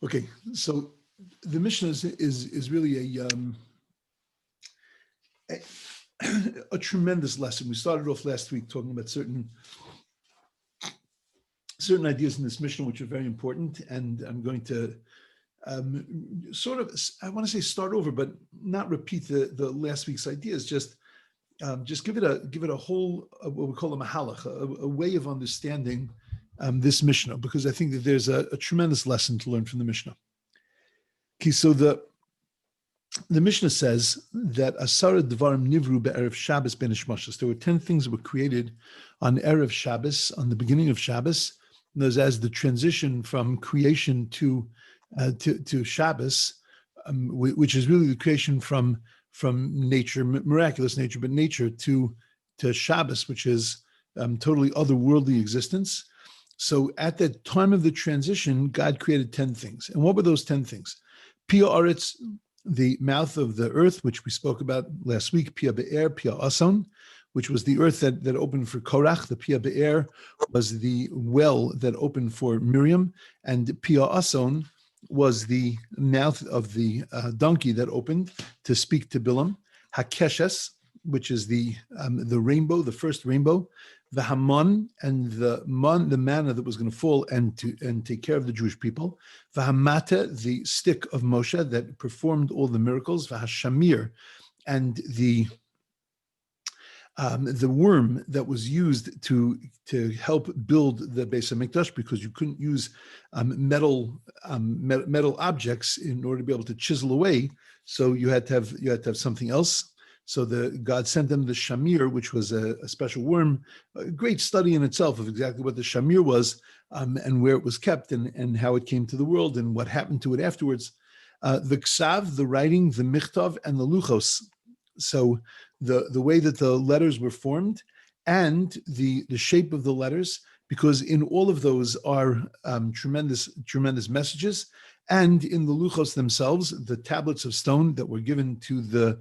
Okay, so the Mishnah is really a tremendous lesson. We started off last week talking about certain ideas in this Mishnah which are very important, and I'm going to I want to say start over, but not repeat the last week's ideas. Just give it a whole what we call a mahalach, a way of understanding this Mishnah, because I think that there's a tremendous lesson to learn from the Mishnah. Okay, so the Mishnah says that Asara Dvarim Nivru be'erev Shabbos ben Ishmashas. There were 10 things that were created on erev Shabbos, on the beginning of Shabbos, as the transition from creation to Shabbos, which is really the creation from nature, miraculous nature, but nature to Shabbos, which is totally otherworldly existence. So at the time of the transition, God created 10 things. And what were those 10 things? Pia Aretz, the mouth of the earth, which we spoke about last week. Pia Be'er, Pia Ason, which was the earth that opened for Korach. The Pia Be'er was the well that opened for Miriam. And Pia Ason was the mouth of the donkey that opened to speak to Bilam. Hakeshes, which is the rainbow, the first rainbow. The Haman, and the manna that was going to fall and take care of the Jewish people. The Hamata, the stick of Moshe that performed all the miracles. The Hashamir, and the worm that was used to help build the Beis HaMikdash, because you couldn't use metal objects in order to be able to chisel away. So you had to have something else. So God sent them the shamir, which was a special worm, a great study in itself of exactly what the shamir was, and where it was kept, and how it came to the world, and what happened to it afterwards. The ksav, the writing, the michtav, and the luchos. So the way that the letters were formed, and the shape of the letters, because in all of those are tremendous messages. And in the luchos themselves, the tablets of stone that were given to the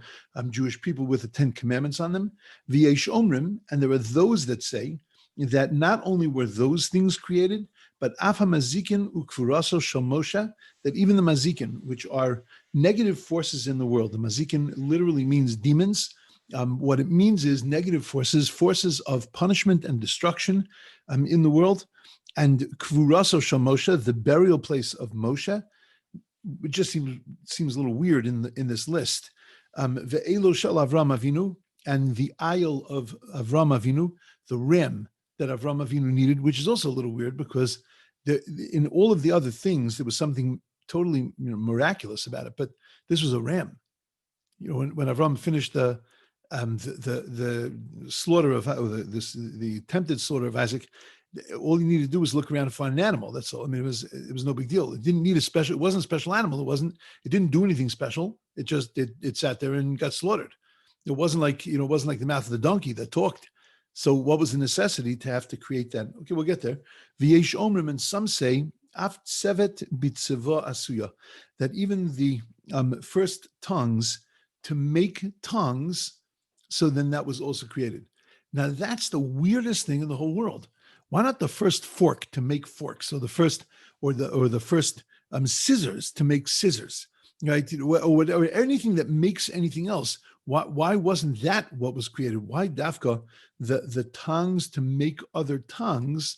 Jewish people with the 10 commandments on them, v'yesh omrim, and there are those that say that not only were those things created, but af hamazikin ukfuraso shel Moshe, that even the mazikin, which are negative forces in the world, the mazikin literally means demons. What it means is negative forces of punishment and destruction in the world. And kvuraso shel Moshe, the burial place of Moshe, it just seems a little weird in this list. Ve'elo shel Avram Avinu, and the isle of Avram Avinu, the ram that Avram Avinu needed, which is also a little weird, because in all of the other things there was something totally miraculous about it, but this was a ram. When Avram finished the slaughter of the attempted slaughter of Isaac, all you needed to do was look around and find an animal. That's all. I mean, it was no big deal. It didn't need it wasn't a special animal. It didn't do anything special. It just it sat there and got slaughtered. It wasn't like the mouth of the donkey that talked. So what was the necessity to have to create that? Okay, we'll get there. V'yesh omrim, and some say af tsevet b'tzeva asuya, that even the first tongues, to make tongues, so then that was also created. Now that's the weirdest thing in the whole world. Why not the first fork to make forks? So the first, or the first scissors to make scissors, right? Or whatever, anything that makes anything else. Why wasn't that what was created? Why dafka the tongues to make other tongues?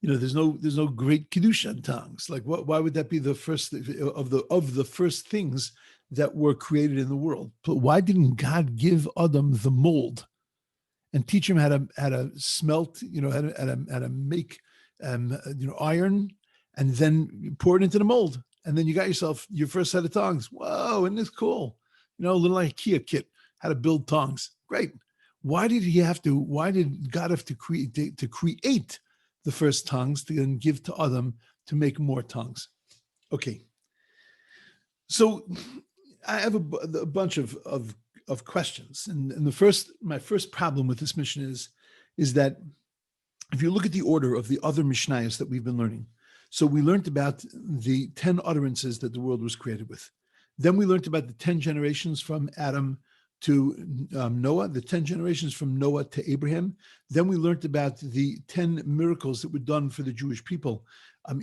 There's no great kiddush on tongues. Like why would that be the first of the first things that were created in the world? But why didn't God give Adam the mold and teach him how to smelt, how to make, iron, and then pour it into the mold, and then you got yourself your first set of tongs. Whoa, isn't this cool? A little IKEA kit, how to build tongs. Great. Why did God have to create the first tongues to then give to Adam to make more tongues? Okay. So I have a bunch of questions, and my first problem with this Mishnah is that if you look at the order of the other Mishnayos that we've been learning, so we learned about the 10 utterances that the world was created with. Then we learned about the 10 generations from Adam to Noah, the 10 generations from Noah to Abraham. Then we learned about the 10 miracles that were done for the Jewish people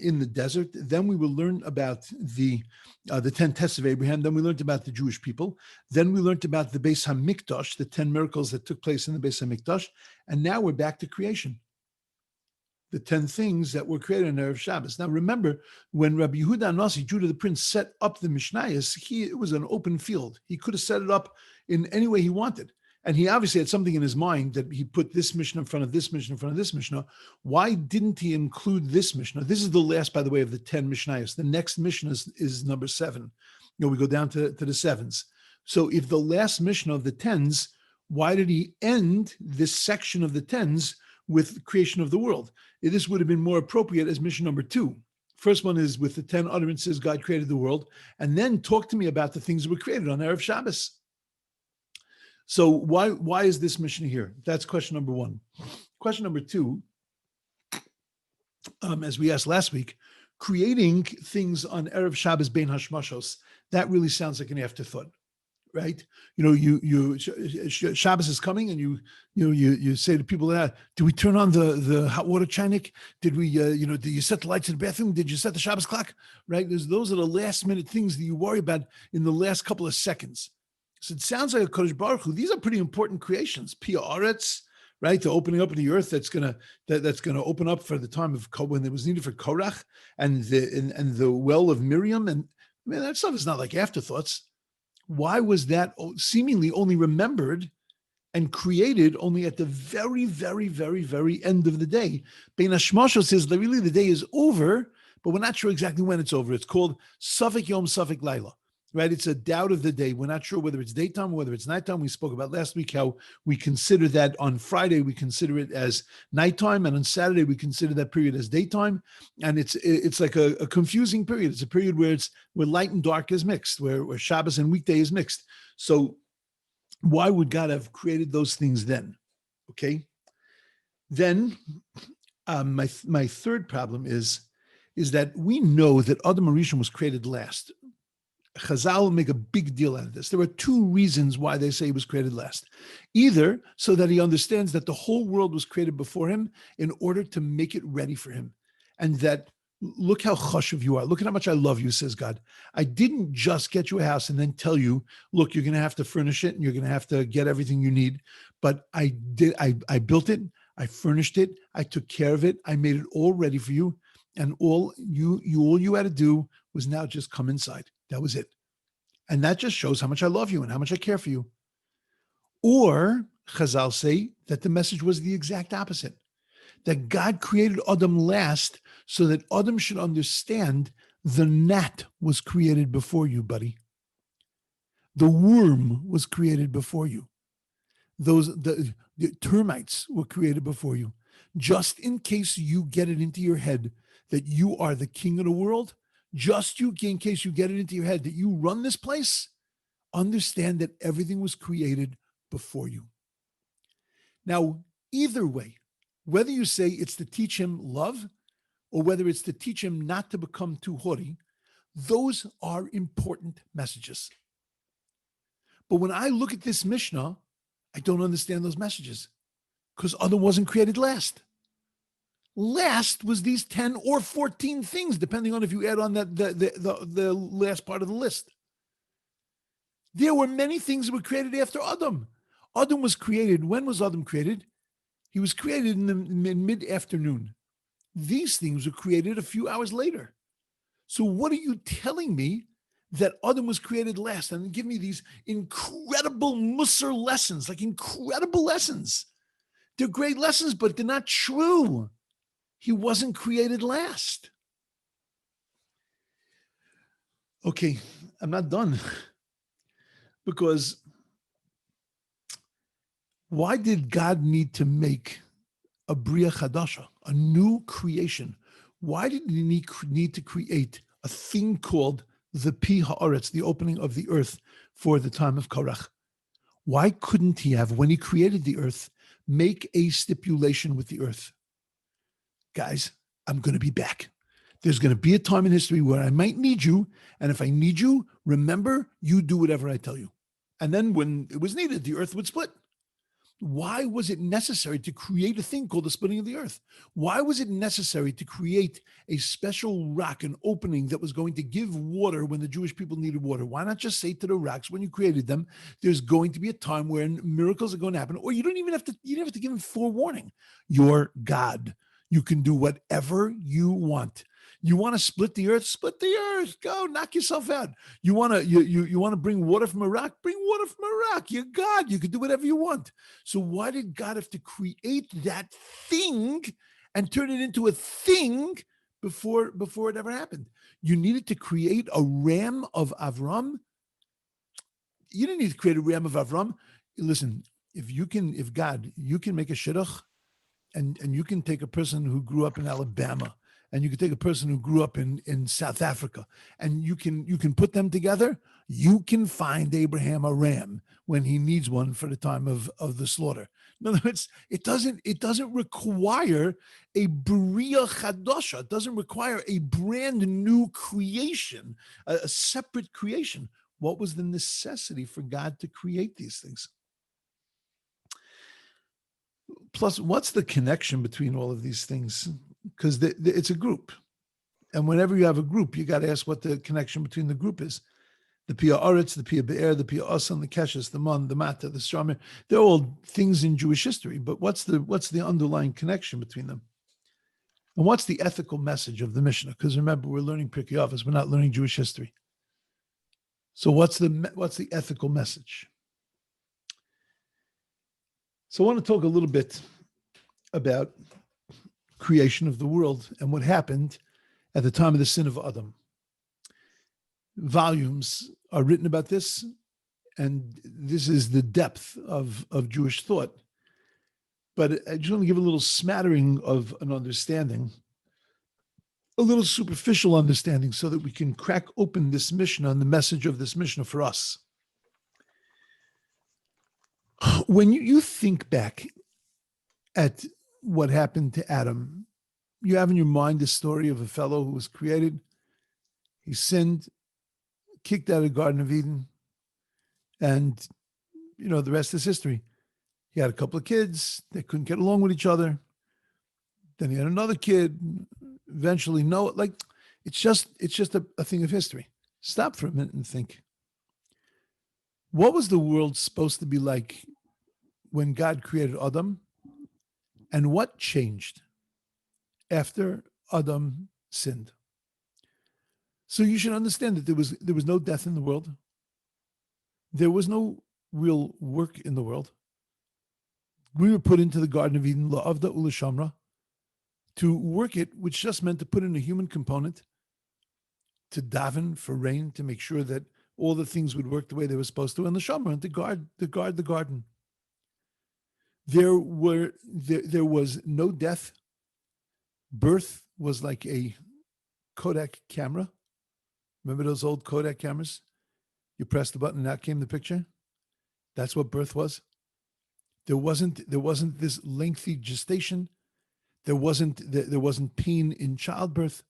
in the desert. Then we will learn about the 10 tests of Abraham. Then we learned about the Jewish people. Then we learned about the Beis HaMikdash, the 10 miracles that took place in the Beis HaMikdash. And now we're back to creation. The 10 things that were created on Erev Shabbos. Now remember, when Rabbi Yehuda Nasi, Judah the Prince, set up the Mishnayos, it was an open field. He could have set it up in any way he wanted. And he obviously had something in his mind that he put this Mishnah in front of this Mishnah in front of this Mishnah. Why didn't he include this Mishnah? This is the last, by the way, of the 10 Mishnayos. The next Mishnah is number 7. We go down to the 7s. So if the last Mishnah of the 10s, why did he end this section of the 10s with the creation of the world? This would have been more appropriate as Mishnah number 2. First one is with the 10 utterances, God created the world, and then talk to me about the things that were created on Erev Shabbos. So why is this Mishnah here? That's question number 1. Question number 2, as we asked last week, creating things on Erev Shabbos bein hashmashos, that really sounds like an afterthought, right? Shabbos is coming, and you say to people, do we turn on the hot water chaynik? Did we, did you set the lights in the bathroom? Did you set the Shabbos clock? Right? Those are the last minute things that you worry about in the last couple of seconds. So it sounds like a Kodesh Baruch Hu. These are pretty important creations. Pia Aretz, right? The opening up of the earth that's gonna open up for the time of when it was needed for Korach, and the well of Miriam, and that stuff is not like afterthoughts. Why was that seemingly only remembered and created only at the very, very, very, very end of the day? Bein Hashmashos says that really the day is over, but we're not sure exactly when it's over. It's called Safek Yom Safek Laila, right? It's a doubt of the day. We're not sure whether it's daytime or whether it's nighttime. We spoke about last week how we consider that on Friday, we consider it as nighttime, and on Saturday, we consider that period as daytime. And it's like a confusing period. It's a period where light and dark is mixed, where Shabbos and weekday is mixed. So why would God have created those things then? Okay. Then my third problem is that we know that Adam Harishon was created last. Chazal make a big deal out of this. There are 2 reasons why they say he was created last. Either so that he understands that the whole world was created before him in order to make it ready for him. And that, look how chashuv you are. Look at how much I love you, says God. I didn't just get you a house and then tell you, look, you're going to have to furnish it and you're going to have to get everything you need. But I built it. I furnished it. I took care of it. I made it all ready for you. And all you had to do was now just come inside. That was it. And that just shows how much I love you and how much I care for you. Or Chazal say that the message was the exact opposite, that God created Adam last so that Adam should understand the gnat was created before you, buddy. The worm was created before you. The termites were created before you. Just in case you get it into your head that you are the king of the world, just in case you get it into your head that you run this place, understand that everything was created before you. Now, either way, whether you say it's to teach him love or whether it's to teach him not to become too haughty, those are important messages. But when I look at this Mishnah, I don't understand those messages because Adam wasn't created last. Last was these 10 or 14 things, depending on if you add on that the last part of the list. There were many things that were created after Adam. Adam was created. When was Adam created? He was created in the mid-afternoon. These things were created a few hours later. So what are you telling me that Adam was created last? And give me these incredible Musar lessons, like incredible lessons. They're great lessons, but they're not true. He wasn't created last. Okay, I'm not done. Because why did God need to make a Bria Chadasha, a new creation? Why did he need to create a thing called the Pi Haaretz, the opening of the earth for the time of Korach? Why couldn't he have, when he created the earth, make a stipulation with the earth? Guys, I'm going to be back. There's going to be a time in history where I might need you. And if I need you, remember, you do whatever I tell you. And then when it was needed, the earth would split. Why was it necessary to create a thing called the splitting of the earth? Why was it necessary to create a special rock, an opening that was going to give water when the Jewish people needed water? Why not just say to the rocks when you created them, there's going to be a time when miracles are going to happen, or you don't even have to, you don't have to give them forewarning. You're God. You can do whatever you want. You want to split the earth? Split the earth. Go knock yourself out. You want to you want to bring water from a rock? Bring water from a rock. You're God. You can do whatever you want. So why did God have to create that thing and turn it into a thing before it ever happened? You needed to create a ram of Avram. You didn't need to create a ram of Avram. Listen, if you can make a shidduch, and you can take a person who grew up in Alabama, and you can take a person who grew up in South Africa, and you can put them together. You can find Abraham a ram when he needs one for the time of the slaughter. In other words, it doesn't require a bria chadosha. It doesn't require a brand new creation, a separate creation. What was the necessity for God to create these things? Plus, what's the connection between all of these things? Because it's a group. And whenever you have a group, you got to ask what the connection between the group is. The Pia Aretz, the Pia Be'er, the Pia Asan, the Keshes, the Mon, the Mata, the Shamir, they're all things in Jewish history. But what's the underlying connection between them? And what's the ethical message of the Mishnah? Because remember, we're learning Pirkey Avos, we're not learning Jewish history. So what's the ethical message? So I want to talk a little bit about creation of the world and what happened at the time of the sin of Adam. Volumes are written about this, and this is the depth of Jewish thought. But I just want to give a little smattering of an understanding, a little superficial understanding, so that we can crack open this Mishnah and the message of this Mishnah for us. When you think back at what happened to Adam, you have in your mind the story of a fellow who was created. He sinned, kicked out of the Garden of Eden, and the rest is history. He had a couple of kids. They couldn't get along with each other. Then he had another kid. Eventually, no, it's just a thing of history. Stop for a minute and think. What was the world supposed to be like when God created Adam? And what changed after Adam sinned? So you should understand that there was no death in the world. There was no real work in the world. We were put into the Garden of Eden, la'avda u'lashamra, to work it, which just meant to put in a human component, to daven for rain, to make sure that all the things would work the way they were supposed to, and the shamra, and to guard the garden. There was no death. Birth was like a Kodak camera. Remember those old Kodak cameras? You pressed the button and out came the picture. That's what birth was. There wasn't this lengthy gestation. There wasn't pain in childbirth.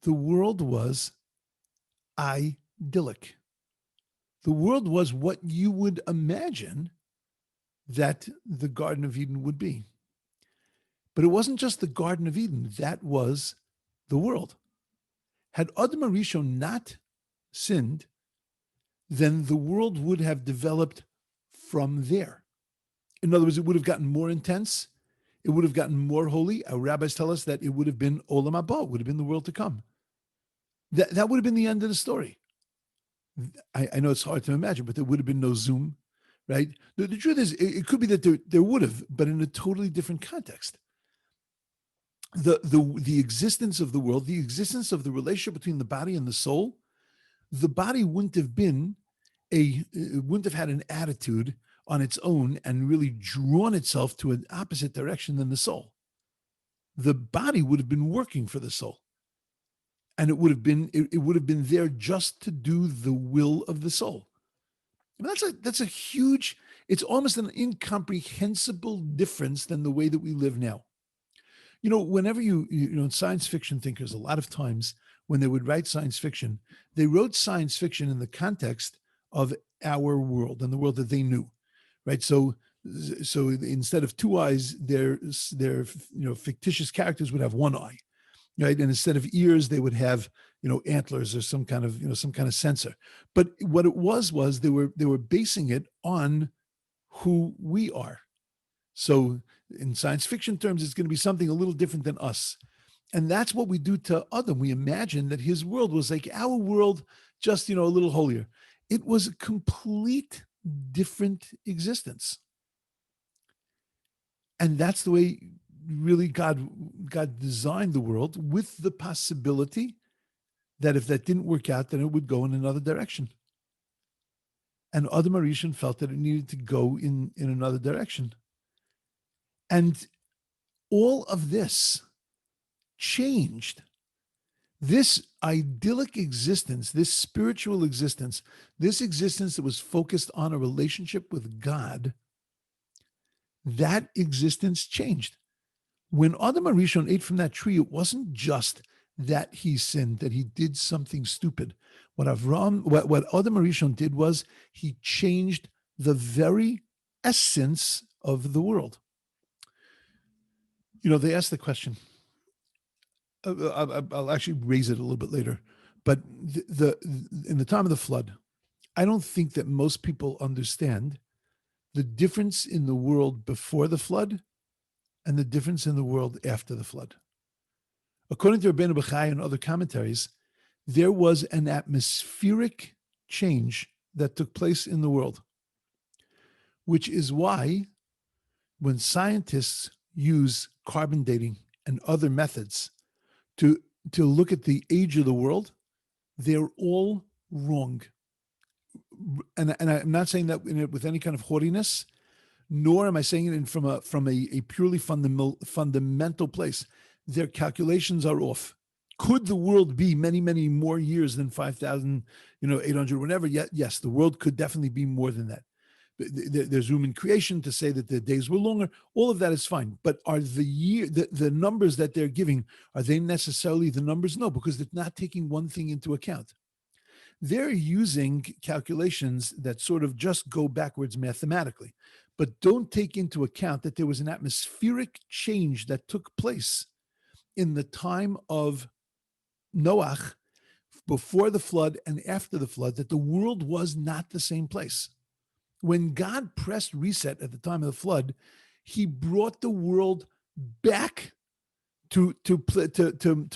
The world was idyllic. The world was what you would imagine that the Garden of Eden would be. But it wasn't just the Garden of Eden. That was the world. Had Adam HaRishon not sinned, then the world would have developed from there. In other words, it would have gotten more intense. It would have gotten more holy. Our rabbis tell us that it would have been Olam Haba, would have been the world to come. That would have been the end of the story. I know it's hard to imagine, but there would have been no Zoom, right? The truth is, it could be that there would have, but in a totally different context. The existence of the world, the existence of the relationship between the body and the soul, the body wouldn't have had an attitude on its own and really drawn itself to an opposite direction than the soul. The body would have been working for the soul. And it would have been there just to do the will of the soul. I mean, that's a huge, it's almost an incomprehensible difference than the way that we live now. Whenever science fiction thinkers, a lot of times when they would write science fiction, they wrote science fiction in the context of our world and the world that they knew, right? So instead of two eyes, their fictitious characters would have one eye, right? And instead of ears, they would have antlers or some kind of sensor. But what it was they were basing it on who we are. So in science fiction terms, it's going to be something a little different than us. And that's what we do to Adam. We imagine that his world was like our world, just, a little holier. It was a complete different existence. And that's the way really God designed the world, with the possibility that if that didn't work out, then it would go in another direction. And Adam HaRishon felt that it needed to go in another direction. And all of this changed. This idyllic existence, this spiritual existence, this existence that was focused on a relationship with God, that existence changed. When Adam HaRishon ate from that tree, it wasn't just that he sinned, that he did something stupid. What Adam HaRishon did was he changed the very essence of the world. They asked the question, I'll actually raise it a little bit later, but in the time of the flood, I don't think that most people understand the difference in the world before the flood and the difference in the world after the flood. According to Rabbi Bachai and other commentaries, there was an atmospheric change that took place in the world, which is why when scientists use carbon dating and other methods to look at the age of the world, they're all wrong. And I'm not saying that with any kind of haughtiness, nor am I saying it from a purely fundamental place. Their calculations are off. Could the world be many, many more years than 5,800, whatever? Yes, the world could definitely be more than that. There's room in creation to say that the days were longer. All of that is fine. But are the numbers that they're giving, are they necessarily the numbers? No, because they're not taking one thing into account. They're using calculations that sort of just go backwards mathematically, but don't take into account that there was an atmospheric change that took place in the time of Noach, before the flood and after the flood, that the world was not the same place. When God pressed reset at the time of the flood, he brought the world back to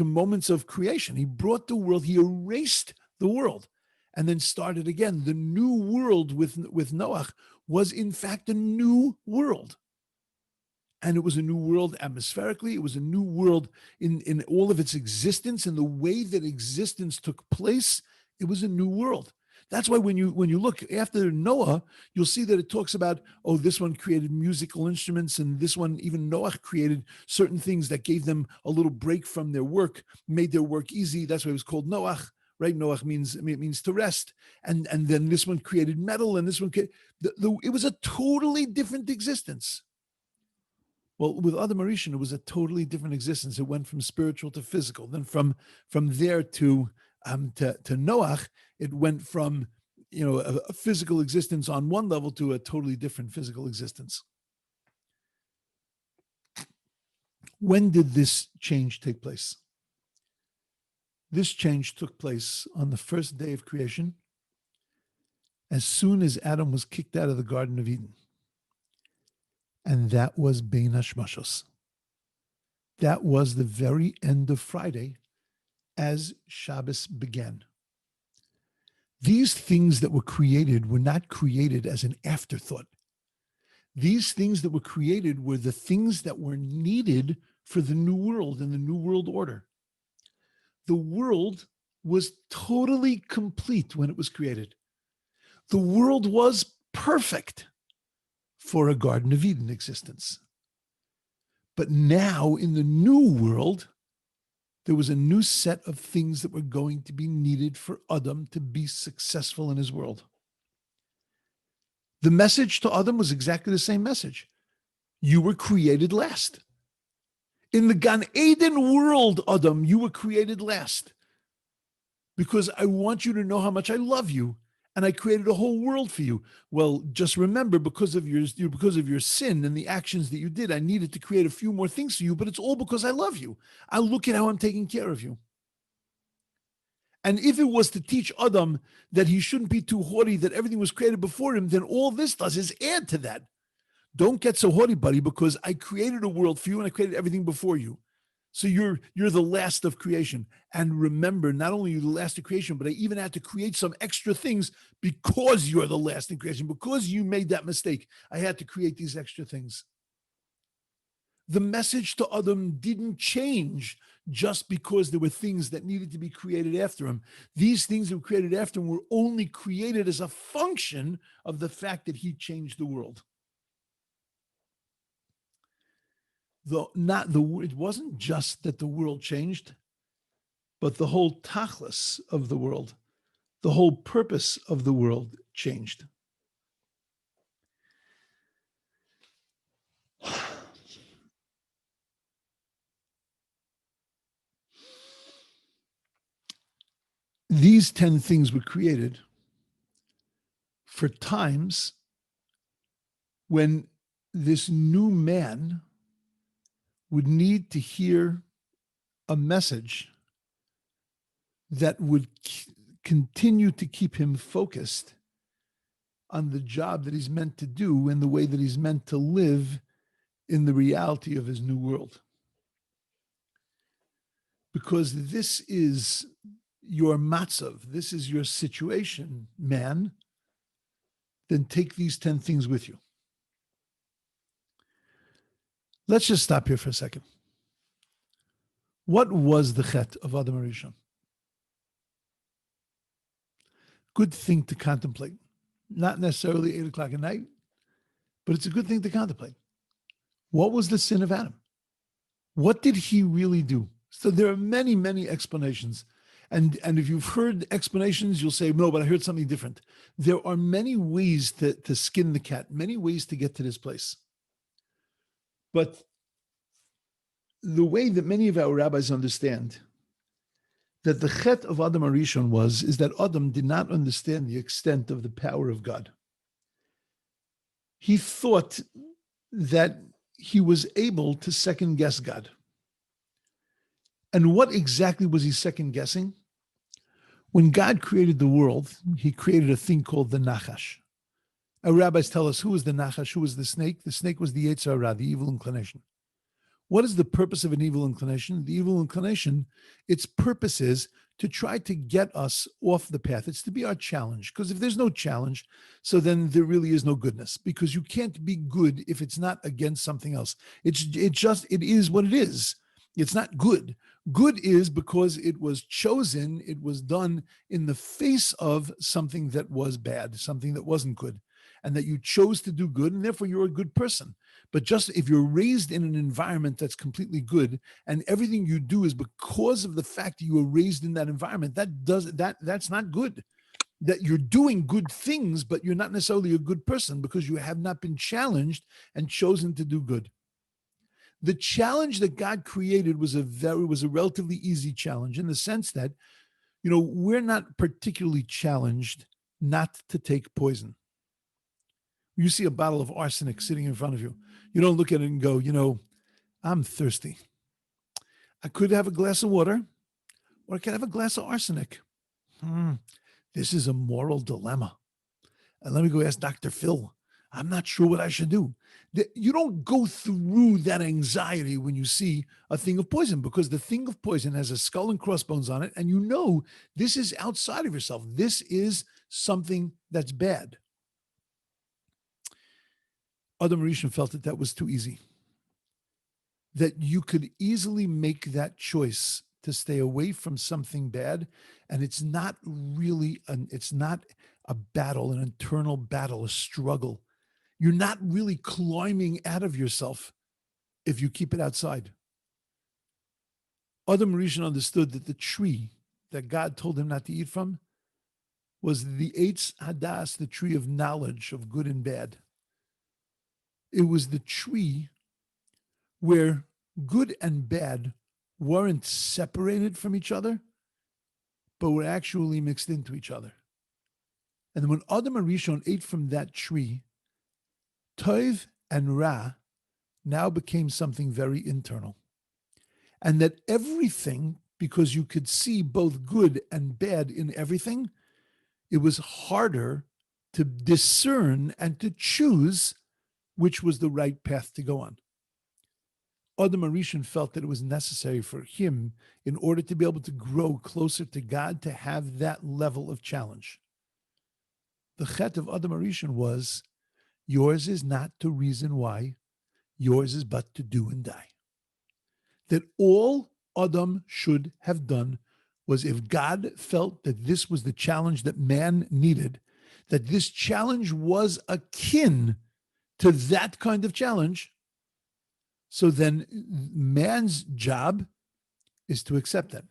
moments of creation. He brought the world, he erased the world and then started again. The new world with Noach was in fact a new world. And it was a new world atmospherically. It was a new world in all of its existence, in the way that existence took place. It was a new world. That's why when you look after Noah, you'll see that it talks about, this one created musical instruments, and this one, even Noach, created certain things that gave them a little break from their work, made their work easy. That's why it was called Noach, right? Noach means to rest. And then this one created metal, and this one it was a totally different existence. Well, with Adam HaRishon, it was a totally different existence. It went from spiritual to physical. Then from there to Noach, it went from a physical existence on one level to a totally different physical existence. When did this change take place? This change took place on the first day of creation, as soon as Adam was kicked out of the Garden of Eden. And that was Bein Hashmashos. That was the very end of Friday as Shabbos began. These things that were created were not created as an afterthought. These things that were created were the things that were needed for the new world and the new world order. The world was totally complete when it was created. The world was perfect for a Garden of Eden existence. But now in the new world, there was a new set of things that were going to be needed for Adam to be successful in his world. The message to Adam was exactly the same message. You were created last. In the Gan Eden world, Adam, you were created last. Because I want you to know how much I love you, and I created a whole world for you. Well, just remember, because of your sin and the actions that you did, I needed to create a few more things for you, but it's all because I love you. I look at how I'm taking care of you. And if it was to teach Adam that he shouldn't be too haughty, that everything was created before him, then all this does is add to that. Don't get so haughty, buddy, because I created a world for you and I created everything before you. So you're the last of creation. And remember, not only are you the last of creation, but I even had to create some extra things because you're the last in creation, because you made that mistake. I had to create these extra things. The message to Adam didn't change just because there were things that needed to be created after him. These things that were created after him were only created as a function of the fact that he changed the world. It wasn't just that the world changed, but the whole tachlis of the world, the whole purpose of the world changed. These 10 things were created for times when this new man would need to hear a message that would continue to keep him focused on the job that he's meant to do and the way that he's meant to live in the reality of his new world. Because this is your matzav, this is your situation, man, then take these 10 things with you. Let's just stop here for a second. What was the chet of Adam HaRishon? Good thing to contemplate. Not necessarily 8 o'clock at night, but it's a good thing to contemplate. What was the sin of Adam? What did he really do? So there are many, many explanations. And if you've heard explanations, you'll say, no, but I heard something different. There are many ways to skin the cat, many ways to get to this place. But the way that many of our rabbis understand that the chet of Adam HaRishon is that Adam did not understand the extent of the power of God. He thought that he was able to second guess God. And what exactly was he second guessing? When God created the world, he created a thing called the Nachash. Our rabbis tell us, who was the Nachash? Who was the snake? The snake was the Yetzer Hara, the evil inclination. What is the purpose of an evil inclination? The evil inclination, its purpose is to try to get us off the path. It's to be our challenge. Because if there's no challenge, so then there really is no goodness. Because you can't be good if it's not against something else. It is what it is. It's not good. Good is because it was chosen, it was done in the face of something that was bad, something that wasn't good, and that you chose to do good, and therefore you're a good person. But just if you're raised in an environment that's completely good, and everything you do is because of the fact that you were raised in that environment, that's not good. That you're doing good things, but you're not necessarily a good person because you have not been challenged and chosen to do good. The challenge that God created was a relatively easy challenge in the sense that, we're not particularly challenged not to take poison. You see a bottle of arsenic sitting in front of you. You don't look at it and go, I'm thirsty. I could have a glass of water, or I could have a glass of arsenic. This is a moral dilemma. And let me go ask Dr. Phil. I'm not sure what I should do. You don't go through that anxiety when you see a thing of poison, because the thing of poison has a skull and crossbones on it, and this is outside of yourself. This is something that's bad. Adam HaRishon felt that was too easy. That you could easily make that choice to stay away from something bad, and it's not a battle, an internal battle, a struggle. You're not really climbing out of yourself if you keep it outside. Adam HaRishon understood that the tree that God told him not to eat from was the Eitz Hadas, the tree of knowledge of good and bad. It was the tree where good and bad weren't separated from each other, but were actually mixed into each other. And then when Adam Arishon ate from that tree, Tov and Ra now became something very internal. And that everything, because you could see both good and bad in everything, it was harder to discern and to choose which was the right path to go on. Adam Arishon felt that it was necessary for him, in order to be able to grow closer to God, to have that level of challenge. The chet of Adam Arishon was, yours is not to reason why, yours is but to do and die. That all Adam should have done was, if God felt that this was the challenge that man needed, that this challenge was akin to that kind of challenge, so then man's job is to accept that.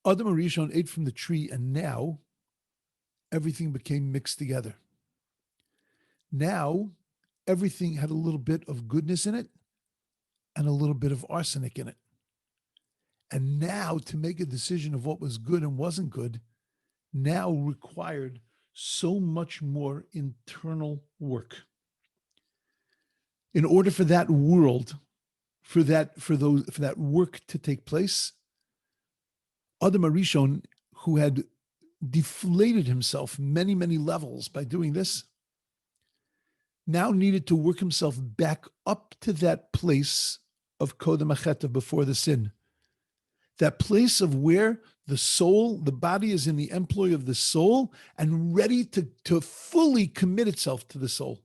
Adam Arishon ate from the tree, and now everything became mixed together. Now everything had a little bit of goodness in it and a little bit of arsenic in it. And now to make a decision of what was good and wasn't good now required so much more internal work. In order for that world, for that work to take place, Adam Arishon, who had deflated himself many, many levels by doing this, now needed to work himself back up to that place of Kodem Achet, before the sin. That place of where the soul, the body is in the employ of the soul and ready to fully commit itself to the soul.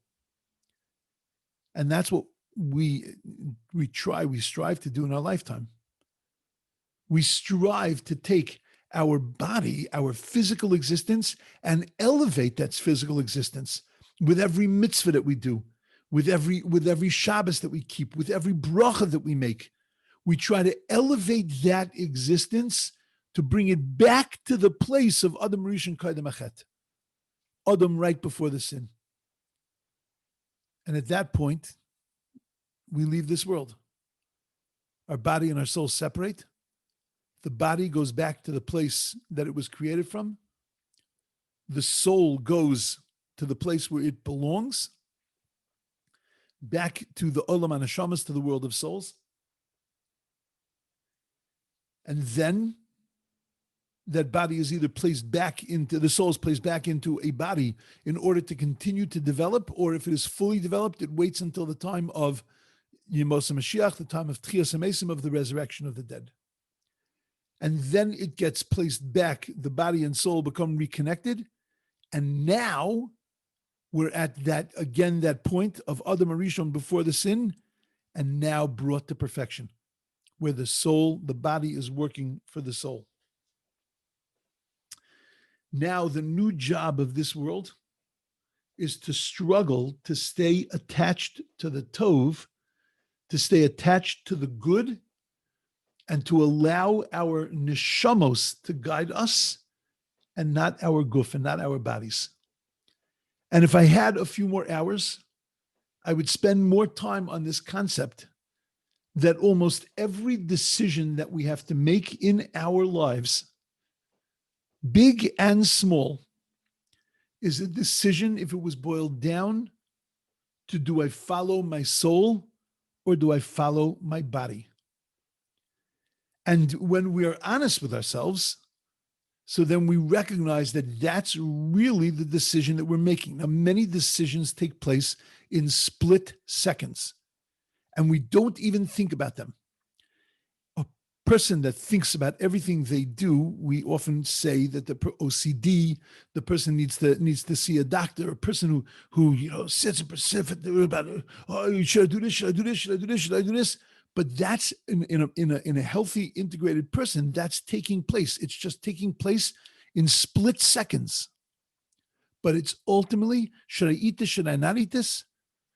And that's what we strive to do in our lifetime. We strive to take our body, our physical existence, and elevate that physical existence with every mitzvah that we do, with every Shabbos that we keep, with every bracha that we make. We try to elevate that existence to bring it back to the place of Adam Rishon Kodem Achet, Adam right before the sin. And at that point, we leave this world. Our body and our soul separate. The body goes back to the place that it was created from. The soul goes to the place where it belongs, back to the Olam HaNeshamas, to the world of souls. And then that body is either placed back into, the soul is placed back into a body in order to continue to develop, or if it is fully developed, it waits until the time of Yemos HaMashiach, the time of Tchias HaMesim, of the resurrection of the dead. And then it gets placed back, the body and soul become reconnected, and now we're at that point of Adam Arishon before the sin, and now brought to perfection, where the soul, the body is working for the soul. Now the new job of this world is to struggle to stay attached to the tov, to stay attached to the good, and to allow our neshamos to guide us, and not our guf, and not our bodies. And if I had a few more hours, I would spend more time on this concept that almost every decision that we have to make in our lives, big and small, is a decision, if it was boiled down to, do I follow my soul or do I follow my body? And when we are honest with ourselves, so then we recognize that that's really the decision that we're making. Now, many decisions take place in split seconds, and we don't even think about them. A person that thinks about everything they do, we often say that the OCD, the person needs to see a doctor. A person who sits and persists about, oh, should I do this? Should I do this? Should I do this? Should I do this? But that's in a healthy, integrated person, that's taking place. It's just taking place in split seconds. But it's ultimately, should I eat this? Should I not eat this?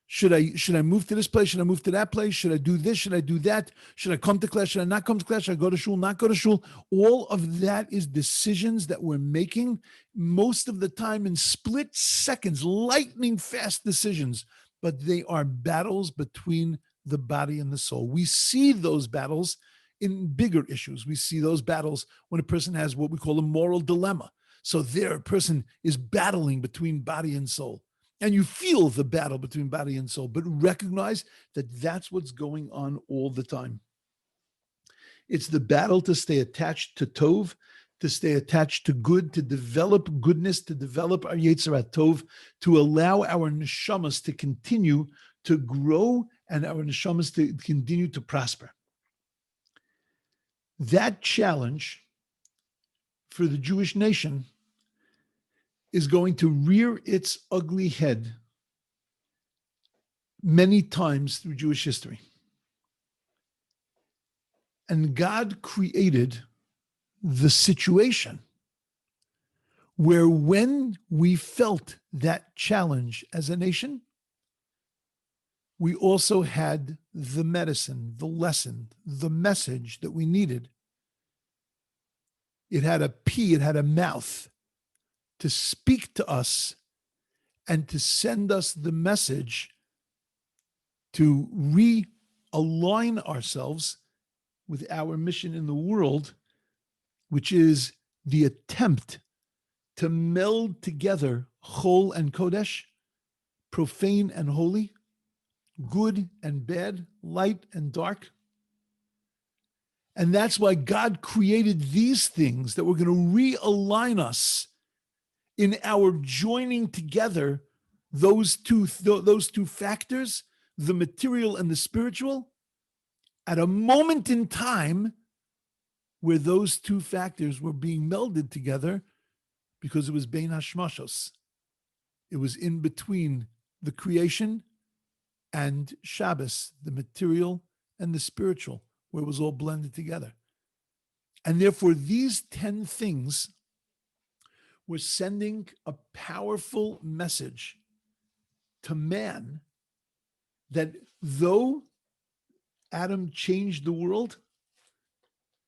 Should I move to this place? Should I move to that place? Should I do this? Should I do that? Should I come to class? Should I not come to class? Should I go to shul? Not go to shul? All of that is decisions that we're making most of the time in split seconds, lightning fast decisions, but they are battles between the body and the soul. We see those battles in bigger issues. We see those battles when a person has what we call a moral dilemma. So there, a person is battling between body and soul. And you feel the battle between body and soul, but recognize that that's what's going on all the time. It's the battle to stay attached to Tov, to stay attached to good, to develop goodness, to develop our Yetzerat Tov, to allow our neshamas to continue to grow and our neshamas to continue to prosper. That challenge for the Jewish nation is going to rear its ugly head many times through Jewish history. And God created the situation where when we felt that challenge as a nation, we also had the medicine, the lesson, the message that we needed. It had a P, it had a mouth to speak to us and to send us the message to realign ourselves with our mission in the world, which is the attempt to meld together chol and kodesh, profane and holy, good and bad, light and dark. And that's why God created these things that were going to realign us in our joining together those two factors, the material and the spiritual, at a moment in time where those two factors were being melded together because it was Bein Hashmashos. It was in between the creation and Shabbos, the material and the spiritual, where it was all blended together. And therefore, these 10 things were sending a powerful message to man that though Adam changed the world,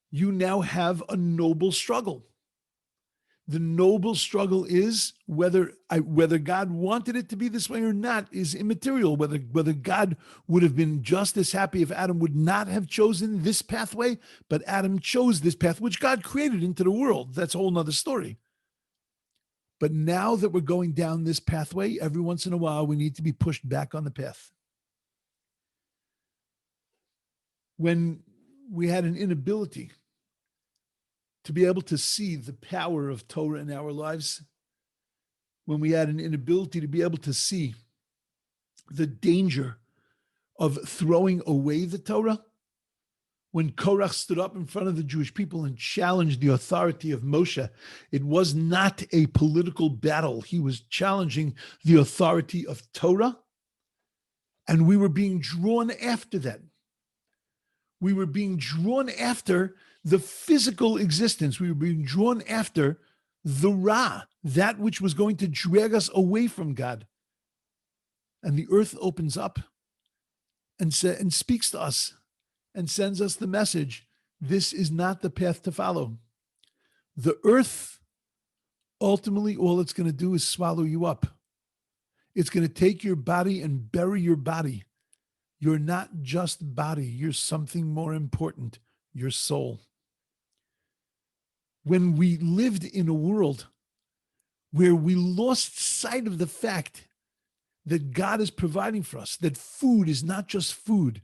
you now have a noble struggle. The noble struggle is whether God wanted it to be this way or not is immaterial. Whether God would have been just as happy if Adam would not have chosen this pathway, but Adam chose this path, which God created into the world. That's a whole nother story. But now that we're going down this pathway, every once in a while, we need to be pushed back on the path. When we had an inability to be able to see the power of Torah in our lives, when we had an inability to be able to see the danger of throwing away the Torah, when Korach stood up in front of the Jewish people and challenged the authority of Moshe, it was not a political battle. He was challenging the authority of Torah, and we were being drawn after that. We were being drawn after the physical existence. We were being drawn after the Ra, that which was going to drag us away from God. And the earth opens up and speaks to us and sends us the message, this is not the path to follow. The earth, ultimately, all it's going to do is swallow you up. It's going to take your body and bury your body. You're not just body, you're something more important, your soul. When we lived in a world where we lost sight of the fact that God is providing for us, that food is not just food.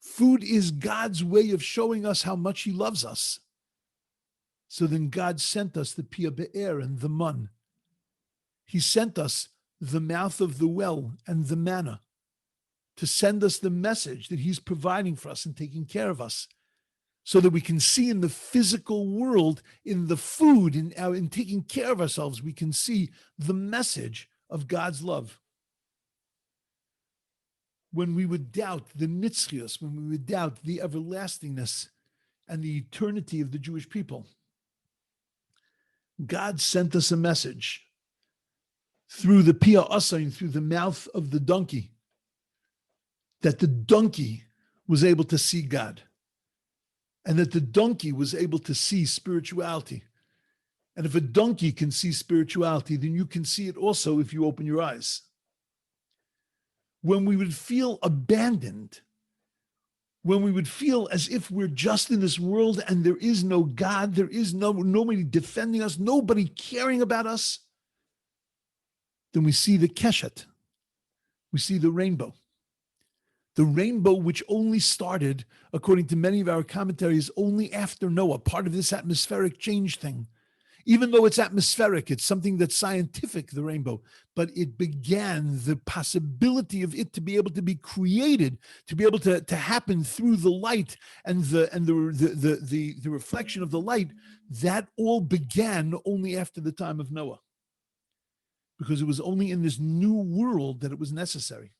Food is God's way of showing us how much he loves us. So then God sent us the Pia Be'er and the mun. He sent us the mouth of the well and the manna to send us the message that he's providing for us and taking care of us, so that we can see in the physical world, in the food, in taking care of ourselves, we can see the message of God's love. When we would doubt the nitzchius, when we would doubt the everlastingness and the eternity of the Jewish people, God sent us a message through the Pia Asayin, through the mouth of the donkey, that the donkey was able to see God, and that the donkey was able to see spirituality. And if a donkey can see spirituality, then you can see it also if you open your eyes. When we would feel abandoned, when we would feel as if we're just in this world and there is no God, there is nobody defending us, nobody caring about us, then we see the keshet, we see the rainbow. The rainbow, which only started, according to many of our commentaries, only after Noah, part of this atmospheric change thing. Even though it's atmospheric, it's something that's scientific, the rainbow, but it began the possibility of it to be able to be created, to be able to happen through the light and the reflection of the light. That all began only after the time of Noah, because it was only in this new world that it was necessary.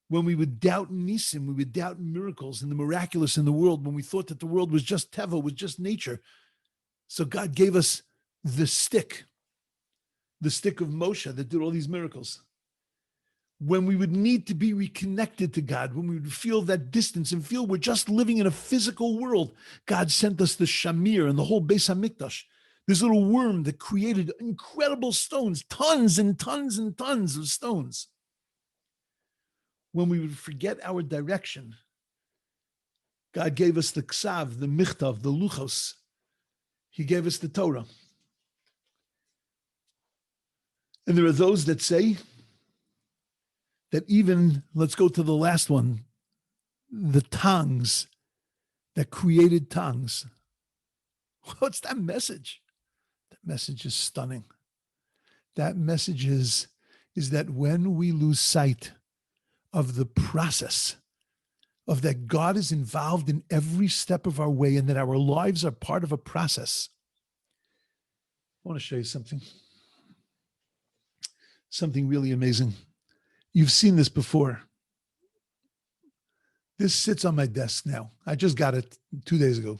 When we would doubt nisim, we would doubt miracles and the miraculous in the world, when we thought that the world was just teva, was just nature. So God gave us the stick of Moshe that did all these miracles. When we would need to be reconnected to God, when we would feel that distance and feel we're just living in a physical world, God sent us the Shamir and the whole Beis HaMikdash, this little worm that created incredible stones, tons and tons and tons of stones. When we would forget our direction, God gave us the Ksav, the Michtav, the Luchos. He gave us the Torah. And there are those that say that even, let's go to the last one, the tongues that created tongues. What's that message? That message is stunning. That message is that when we lose sight of the process, of that God is involved in every step of our way and that our lives are part of a process. I want to show you something really amazing. You've seen this before. This sits on my desk now. I just got it 2 days ago.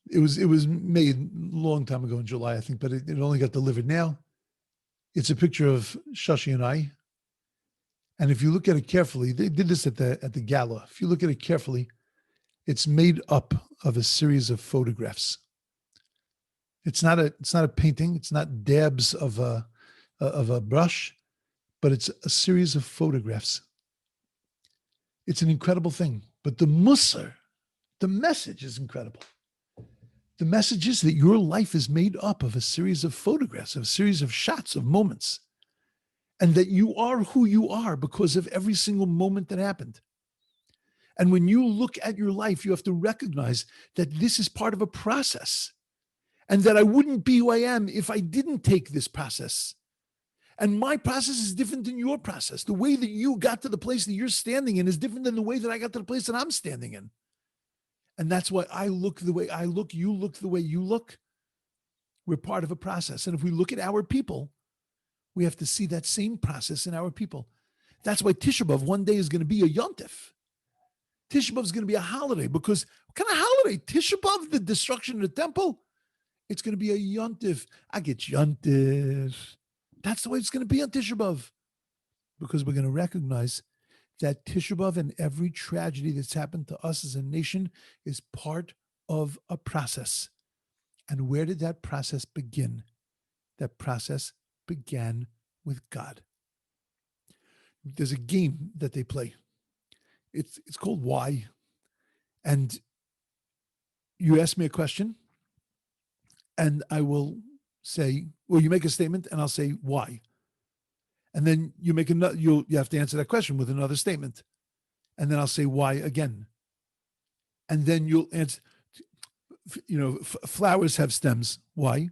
It was made a long time ago in July, I think, but it only got delivered now. It's a picture of Shashi and I. And if you look at it carefully, they did this at the gala. If you look at it carefully, it's made up of a series of photographs. It's not a painting. It's not dabs of a brush, but it's a series of photographs. It's an incredible thing. But the musar, the message is incredible. The message is that your life is made up of a series of photographs, of a series of shots, of moments. And that you are who you are because of every single moment that happened. And when you look at your life, you have to recognize that this is part of a process. And that I wouldn't be who I am if I didn't take this process. And my process is different than your process. The way that you got to the place that you're standing in is different than the way that I got to the place that I'm standing in. And that's why I look the way I look, you look the way you look. We're part of a process. And if we look at our people, we have to see that same process in our people. That's why Tisha B'Av one day is going to be a yontif. Tisha B'Av is going to be a holiday because what kind of holiday? Tisha B'Av, the destruction of the temple? It's going to be a yontif. I get yontif. That's the way it's going to be on Tisha B'Av. Because we're going to recognize that Tisha B'Av and every tragedy that's happened to us as a nation is part of a process. And where did that process begin? That process began with God. There's a game that they play. It's called Why. And you ask me a question, and I will say, well, you make a statement, and I'll say why. And then you make another. You have to answer that question with another statement, and then I'll say why again. And then you'll answer. Flowers have stems. Why?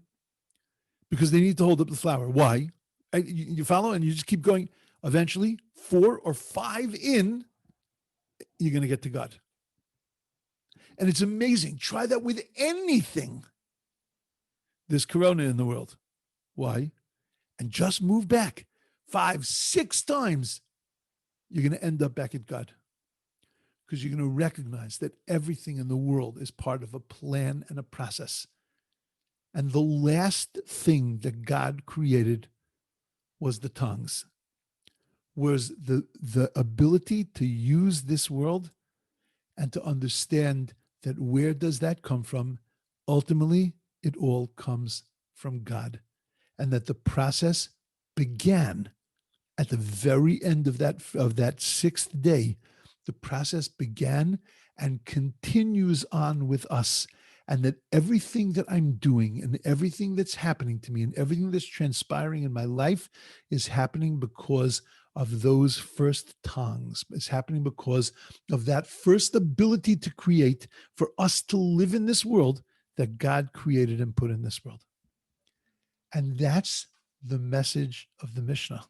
Because they need to hold up the flower. Why? And you follow, and you just keep going. Eventually, 4 or 5 in, you're going to get to God. And it's amazing. Try that with anything. There's corona in the world. Why? And just move back 5, 6 times. You're going to end up back at God. Because you're going to recognize that everything in the world is part of a plan and a process. And the last thing that God created was the tongues, was the ability to use this world and to understand that where does that come from? Ultimately, it all comes from God. And that the process began at the very end of that 6th day. the process began and continues on with us. And that everything that I'm doing and everything that's happening to me and everything that's transpiring in my life is happening because of those first tongues. It's happening because of that first ability to create for us to live in this world that God created and put in this world. And that's the message of the Mishnah.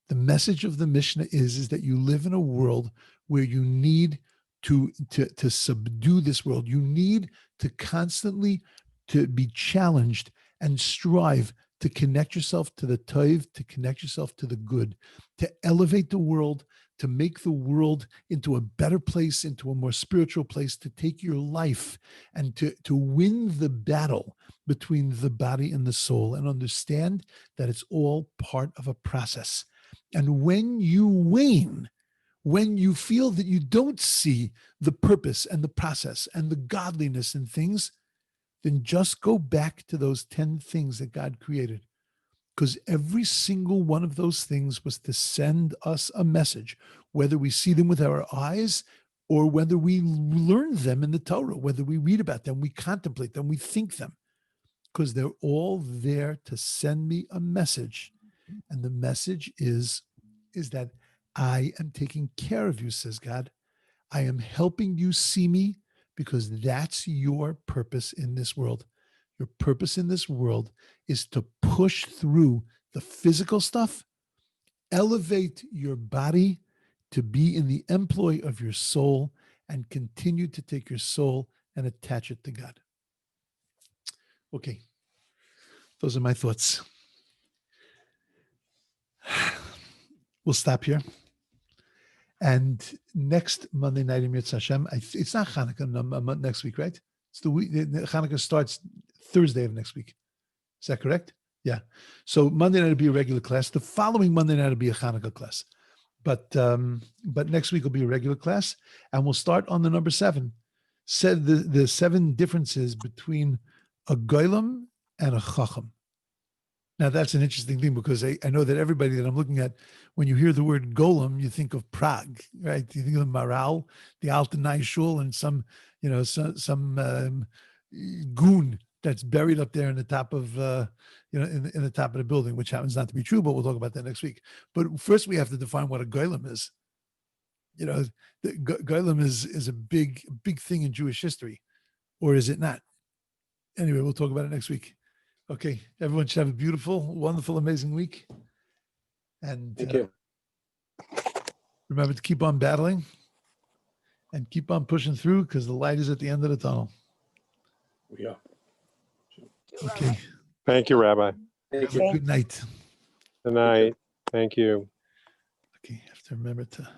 The message of the Mishnah is that you live in a world where you need to subdue this world. You need to constantly to be challenged and strive to connect yourself to the tov, to connect yourself to the good, to elevate the world, to make the world into a better place, into a more spiritual place, to take your life and to win the battle between the body and the soul, and understand that it's all part of a process. And when you wane, when you feel that you don't see the purpose and the process and the godliness in things, then just go back to those 10 things that God created. Because every single one of those things was to send us a message, whether we see them with our eyes or whether we learn them in the Torah, whether we read about them, we contemplate them, we think them, because they're all there to send me a message. And the message is that I am taking care of you, says God. I am helping you see me because that's your purpose in this world. Your purpose in this world is to push through the physical stuff, elevate your body to be in the employ of your soul, and continue to take your soul and attach it to God. Okay, those are my thoughts. We'll stop here. And next Monday night in Yirtzeh Hashem, it's not Hanukkah next week, right? It's the week. Hanukkah starts Thursday of next week. Is that correct? Yeah. So Monday night will be a regular class. The following Monday night will be a Hanukkah class. But next week will be a regular class, and we'll start on the number 7. Said the 7 differences between a goylem and a chacham. Now, that's an interesting thing because I know that everybody that I'm looking at, when you hear the word golem, you think of Prague, right? You think of Maral, the Altanai Shul, and some goon that's buried up there in the top of, in the top of the building, which happens not to be true, but we'll talk about that next week. But first, we have to define what a golem is. The golem is a big thing in Jewish history, or is it not? Anyway, we'll talk about it next week. Okay, everyone should have a beautiful, wonderful, amazing week. And thank you. Remember to keep on battling and keep on pushing through because the light is at the end of the tunnel. Yeah. Okay. Thank you, Rabbi. Thank Have a good night. Good night. Thank you. Okay, I have to remember to